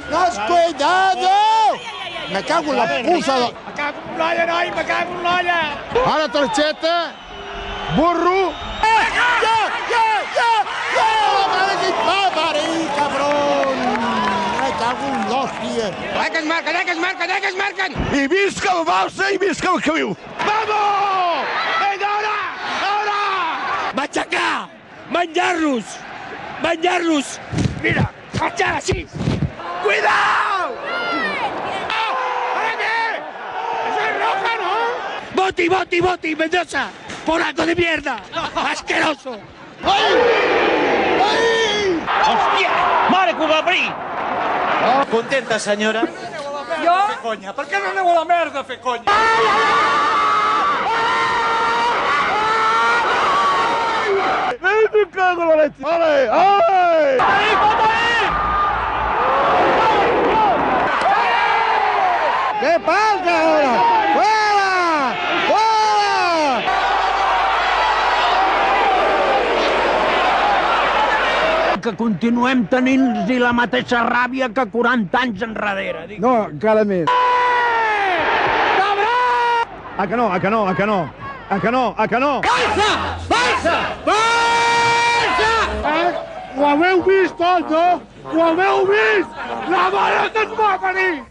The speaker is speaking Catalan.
Descuidado! Me cago en la puça de... Me cago en l'olla, noi, me cago en l'olla! Ara targeta, burro... Ja! Parí, cabrón! Me cago en l'hòstia! Que es marquen! I visca el Barça i visca el Caliu! Vamos! Ahora! Matxacar! Menjar-los! Mira, marxar així! Cuidao! ¿Para qué? ¡Eso es roja, no! Boti, Mendoza! ¡Por algo de mierda! ¡Asqueroso! Ai! ¡Hòstia! Mare que ho va abrir! Contenta, senyora? Jo? Fer conya. Per què no aneu a la merda a fer conya? Me cago en la leche! ¡Ay! ¿Qué pasa ahora? ¡Fuera! Que continuem tenint-hi la mateixa ràbia que 40 anys enrere. No, encara més. A que no? Barça! Ho haveu vist tot, no? Ho haveu vist? La mare que ens va venir!